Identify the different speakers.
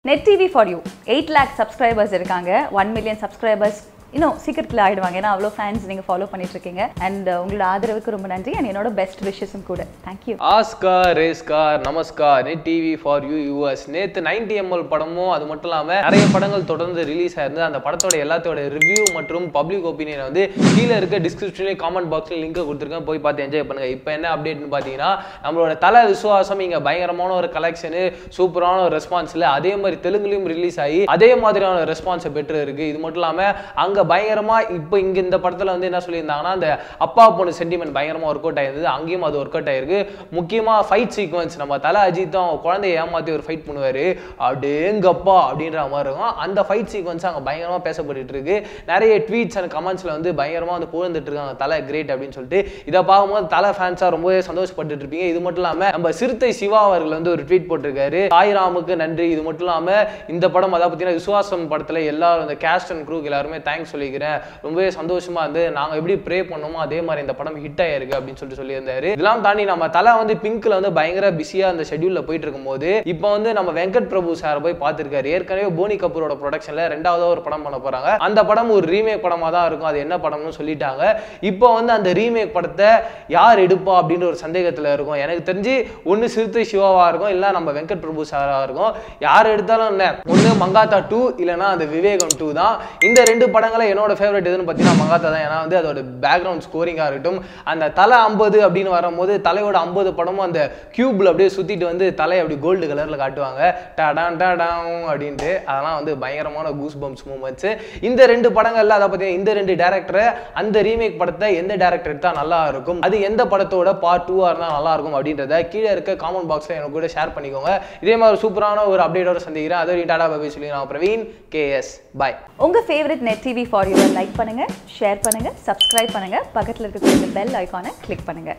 Speaker 1: Net TV for you 8 lakh subscribers இருக்காங்க 1 million subscribers சீக்கிரத்தில் ஆயிடுவாங்க ஏன்னா அவ்வளோ ஃபேன்ஸ் நீங்கள் ஃபாலோ பண்ணிட்டு இருக்கீங்க அண்ட் உங்களோட ஆதரவுக்கு ரொம்ப நன்றி அண்ட் என்னோட பெஸ்ட் விஷஸும் கூட தேங்க்யூ.
Speaker 2: ஆஸ்கார் ரேஸ்கார் நமஸ்கார் net TV for you US நேற்று 90ml படமும் அது மட்டும் இல்லாமல் நிறைய படங்கள் தொடர்ந்து ரிலீஸ் ஆயிருந்து அந்த படத்தோட எல்லாத்தோட ரிவ்யூ மற்றும் பப்ளிக் ஒப்பீனியனை வந்து கீழே இருக்க டிஸ்கிரிப்ஷன்லேயும் காமெண்ட் பாக்ஸில் லிங்க் கொடுத்துருக்கேன், போய் பார்த்து என்ஜாய் பண்ணுங்க. இப்போ என்ன அப்டேட்னு பார்த்தீங்கன்னா நம்மளோட தல விசுவாசம் இங்கே பயங்கரமான ஒரு கலெக்ஷனு சூப்பரான ஒரு ரெஸ்பான்ஸில் அதே மாதிரி தெலுங்குலையும் ரிலீஸ் ஆகி அதே மாதிரியான ரெஸ்பான்ஸை பெற்று இருக்கு. இது மட்டும் இல்லாமல் அங்கே பயங்கரமா இப்போ இங்க இந்த படத்துல வந்து என்ன சொல்லியிருந்தாங்கன்னா அந்த அப்பா பொண்ணு சென்டிமெண்ட் பயங்கரமா ஒர்க் அவுட் ஆயிருந்தது, அங்கேயும் அது ஒர்க் அவுட் ஆயிருக்கு. முக்கியமா ஃபைட் சீக்வன்ஸ் நம்ம தல அஜித்தும் குழந்தைய ஏமாத்தி ஒரு ஃபைட் பண்ணுவாரு அப்படிங்கப்பா அப்படின்ற மாதிரி இருக்கும். அந்த ஃபைட் சீக்வன்ஸ் அங்கே பயங்கரமா பேசப்பட்டு இருக்கு. நிறைய ட்வீட்ஸ் அண்ட் கமெண்ட்ஸ்ல வந்து பயங்கரமா வந்து புகழ்ந்துட்டு இருக்காங்க தலை கிரேட் அப்படின்னு சொல்லிட்டு. இதை பார்க்கும்போது தலை ஃபேன்ஸா ரொம்பவே சந்தோஷப்பட்டு இருப்பீங்க. இது மட்டும் இல்லாம நம்ம சிறுத்தை சிவா அவர்கள் வந்து ஒரு ட்வீட் போட்டிருக்காரு, சாய்ராமுக்கு நன்றி. இது மட்டும் இல்லாம இந்த படம் அதாவது பார்த்தீங்கன்னா விசுவாசம் படத்துல எல்லாரும் அந்த கேஸ்ட் அண்ட் க்ரூக்கு எல்லாருமே தேங்க்ஸ் சொல்லிக்கிறேன், ரொம்பவே சந்தோஷமா இருந்து நாங்க எப்படி ப்ரே பண்ணோமோ அதே மாதிரி இந்த படம் ஹிட் ஆயிருக்கு அப்படின்னு சொல்லியிருந்தாரு. இதெல்லாம் தாண்டி நம்ம தலை வந்து பிங்க்ல வந்து பயங்கர பிஸியா அந்த ஷெட்யூல்ல போயிட்டு இருக்கும்போது இப்போ வந்து நம்ம வெங்கட் பிரபு சார் போய் பார்த்திருக்காரு. ஏற்கனவே போனி கபூரோட ப்ரொடக்ஷன்ல ரெண்டாவதா ஒரு படம் பண்ண போறாங்க. அந்த படம் ஒரு ரீமேக் படமா தான் இருக்கும், அது என்ன படம்னு சொல்லிட்டாங்க. இப்போ வந்து அந்த ரீமேக் படத்தை யார் எடுப்பா அப்படின்ற ஒரு சந்தேகத்துல இருக்கும். எனக்கு தெரிஞ்சு ஒன்னு சிறுத்தை சிவாவா இருக்கும், இல்ல நம்ம வெங்கட் பிரபு சாரா இருக்கும். யார் எடுத்தாலும் என்ன ஒன்னு மங்காத்தா 2 இல்லைன்னா அந்த விவேகம் 2 தான். இந்த ரெண்டு படங்களை என்னோட ஃபேவரட் எதுன்னு பார்த்தீங்கன்னா மங்காத்தா தான். ஏன்னா வந்து அதோட பேக்ரவுண்ட் ஸ்கோரிங்காக இருக்கட்டும், அந்த தலை 50 அப்படின்னு வரும்போது தலையோட 50 படமும் அந்த கியூப்ல அப்படியே சுத்திட்டு வந்து தலையை அப்படி கோல்டு கலர்ல காட்டுவாங்க டடான் டடான் அப்படின்ட்டு. அதெல்லாம் வந்து பயங்கரமான கூஸ் பம்ப்ஸ் மூமெண்ட்ஸ். இந்த ரெண்டு படங்கள்ல அதை பார்த்தீங்கன்னா இந்த ரெண்டு டேரக்டரை அந்த ரீமேக் படத்தை எந்த டேரக்டர் எடுத்தா நல்லா இருக்கும், அது எந்த படத்தோட பார்ட் 2 இருந்தால் நல்லா இருக்கும் அப்படின்றத கீழே இருக்க காமெண்ட் பாக்ஸ்ல எனக்கு கூட ஷேர் பண்ணிக்கோங்க. இதே மாதிரி சூப்பரான ஒரு அப்டேட்டோட சந்திக்கிறேன். அதே டாடா பாய் சொல்லி நான் பிரவீன் KS பாய்.
Speaker 1: உங்க favourite net TV for you like பண்ணுங்க, ஷேர் பண்ணுங்க, சப்ஸ்கிரைப் பண்ணுங்க, பக்கத்தில் இருக்கக்கூடிய பெல் ஐகானை கிளிக் பண்ணுங்க.